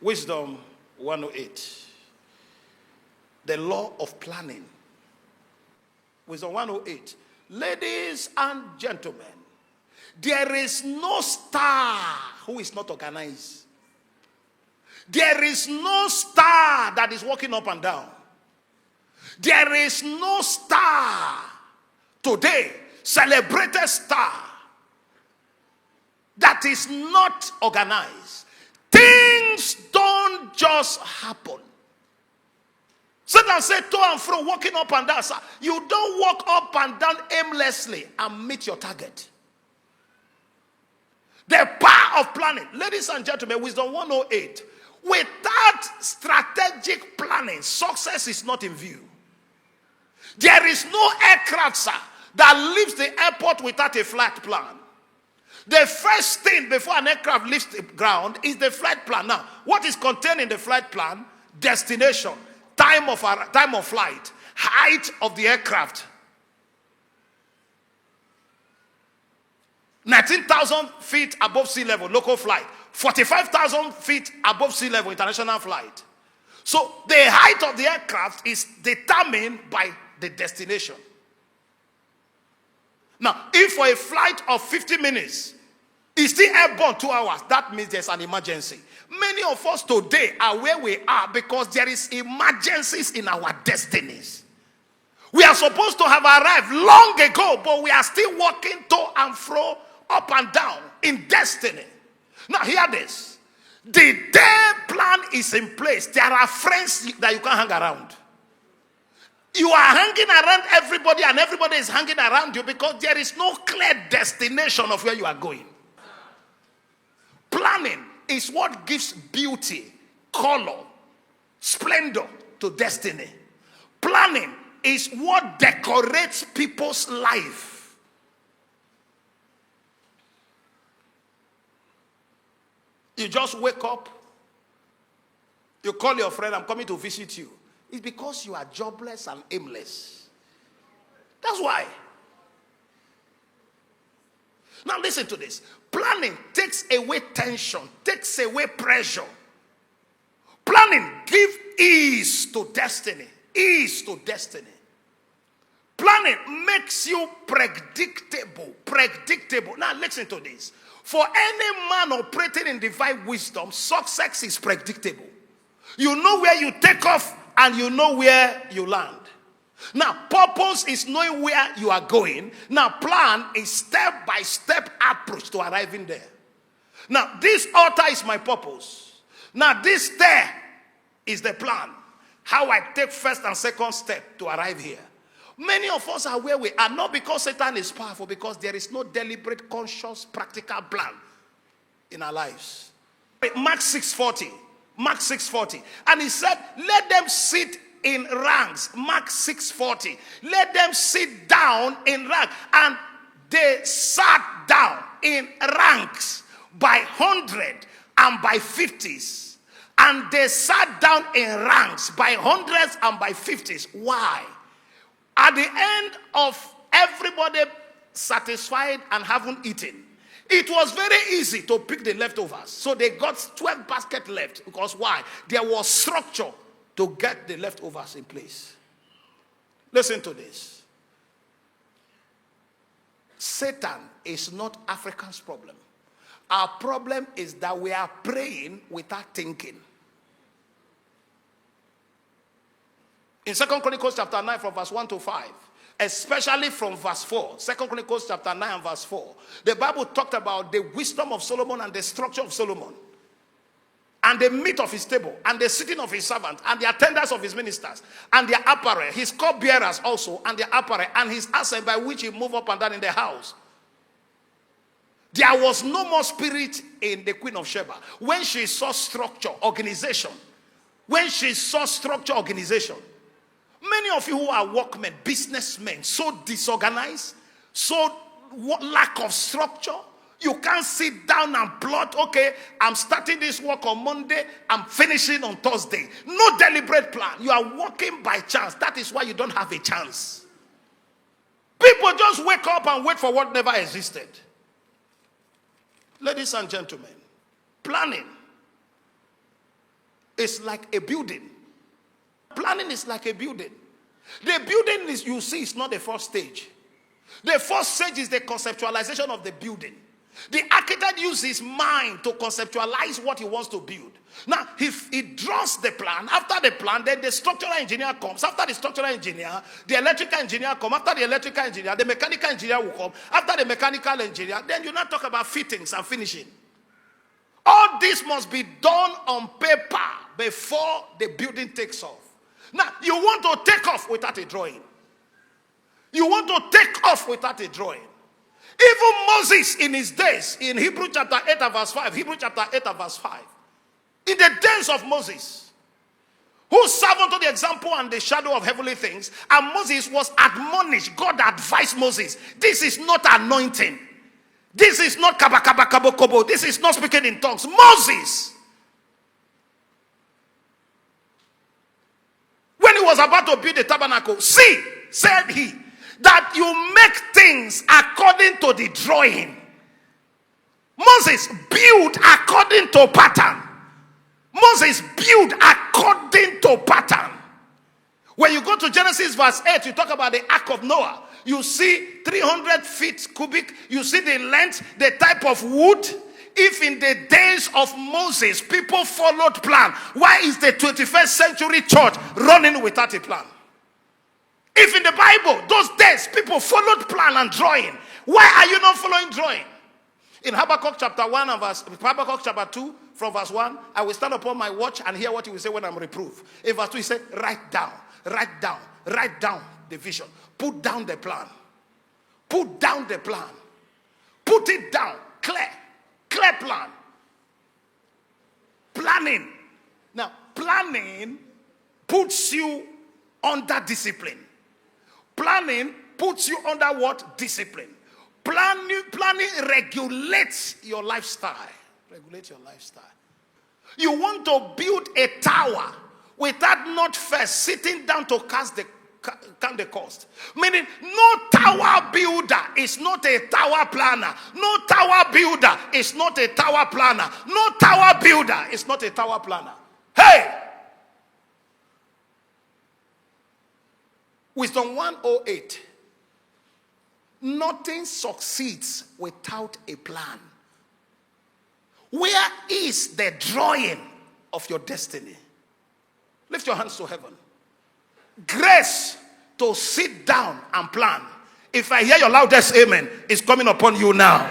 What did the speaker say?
Wisdom 108. The law of planning. Wisdom 108. Ladies and gentlemen, there is no star who is not organized. There is no star that is walking up and down. There is no star today, celebrated star, that is not organized. Things don't just happen. Satan said to and fro, walking up and down. You don't walk up and down aimlessly and meet your target. The power of planning. Ladies and gentlemen, Wisdom 108. Without strategic planning, success is not in view. There is no aircraft, sir, that leaves the airport without a flight plan. The first thing before an aircraft leaves the ground is the flight plan. Now, what is contained in the flight plan? Destination, time of flight, height of the aircraft. 19,000 feet above sea level, local flight. 45,000 feet above sea level, international flight. So the height of the aircraft is determined by the destination. Now, if for a flight of 50 minutes, it's still airborne 2 hours, that means there's an emergency. Many of us today are where we are because there is emergencies in our destinies. We are supposed to have arrived long ago, but we are still walking to and fro, up and down in destiny. Now hear this. The day plan is in place. There are friends that you can't hang around. You are hanging around everybody and everybody is hanging around you because there is no clear destination of where you are going. Planning is what gives beauty, color, splendor to destiny. Planning is what decorates people's life. You just wake up, you call your friend, I'm coming to visit you. It's because you are jobless and aimless. That's why. Now listen to this. Planning takes away tension, takes away pressure. Planning gives ease to destiny. Ease to destiny. Planning makes you predictable. Predictable. Now listen to this. For any man operating in divine wisdom, success is predictable. You know where you take off and you know where you land. Now, purpose is knowing where you are going. Now, plan is step-by-step approach to arriving there. Now, this altar is my purpose. Now, this stair is the plan. How I take first and second step to arrive here. Many of us are where we are, not because Satan is powerful, because there is no deliberate, conscious, practical plan in our lives. Mark 6:40. Mark 6:40. And he said, let them sit in ranks. Mark 6:40. Let them sit down in ranks. And they sat down in ranks by 100 and by 50s. And they sat down in ranks by hundreds and by 50s. Why? At the end of everybody satisfied and haven't eaten, it was very easy to pick the leftovers. So they got 12 baskets left. Because why? There was structure to get the leftovers in place. Listen to this. Satan is not Africa's problem. Our problem is that we are praying without thinking. In 2 Chronicles chapter 9 from verse 1 to 5, especially from verse 4, 2 Chronicles chapter 9 and verse 4, the Bible talked about the wisdom of Solomon and the structure of Solomon, and the meat of his table, and the sitting of his servants, and the attendance of his ministers, and their apparel, his cupbearers also, and their apparel, and his ascent by which he moved up and down in the house. There was no more spirit in the Queen of Sheba. When she saw structure, organization, many of you who are workmen, businessmen, so disorganized, so lack of structure, you can't sit down and plot, okay, I'm starting this work on Monday, I'm finishing on Thursday. No deliberate plan. You are working by chance. That is why you don't have a chance. People just wake up and wait for what never existed. Ladies and gentlemen, planning is like a building. Planning is like a building. The building you see is not the first stage. The first stage is the conceptualization of the building. The architect uses his mind to conceptualize what he wants to build. Now, if he draws the plan, after the plan, then the structural engineer comes. After the structural engineer, the electrical engineer comes. After the electrical engineer, the mechanical engineer will come. After the mechanical engineer, then you not talk about fittings and finishing. All this must be done on paper before the building takes off. Now, you want to take off without a drawing. You want to take off without a drawing. Even Moses in his days, in Hebrews chapter 8 and verse 5, Hebrews chapter 8 and verse 5, in the days of Moses, who served unto the example and the shadow of heavenly things, and Moses was admonished. God advised Moses, this is not anointing. This is not kaba kaba kabo kobo. This is not speaking in tongues. Moses, when he was about to build the tabernacle, see, said he, that you make things according to the drawing. Moses built according to pattern. Moses built according to pattern. When you go to Genesis verse 8, you talk about the ark of Noah. You see 300 feet cubic. You see the length, the type of wood. If in the days of Moses, people followed plan, why is the 21st century church running without a plan? If in the Bible, those days, people followed plan and drawing, why are you not following drawing? In Habakkuk chapter 1 and Habakkuk chapter 2, from verse 1, I will stand upon my watch and hear what he will say when I'm reproved. In verse 2, he said, write down the vision. Put down the plan. Put down the plan. Put it down. Clear plan. Planning. Now, planning puts you under discipline. Planning puts you under what? Discipline. Planning regulates your lifestyle. Regulates your lifestyle. You want to build a tower without not first sitting down to count the cost. Meaning, no tower builder is not a tower planner. No tower builder is not a tower planner. No tower builder is not a tower planner. Hey! Wisdom 108. Nothing succeeds without a plan. Where is the drawing of your destiny? Lift your hands to heaven. Grace to sit down and plan. If I hear your loudest amen, it's coming upon you now.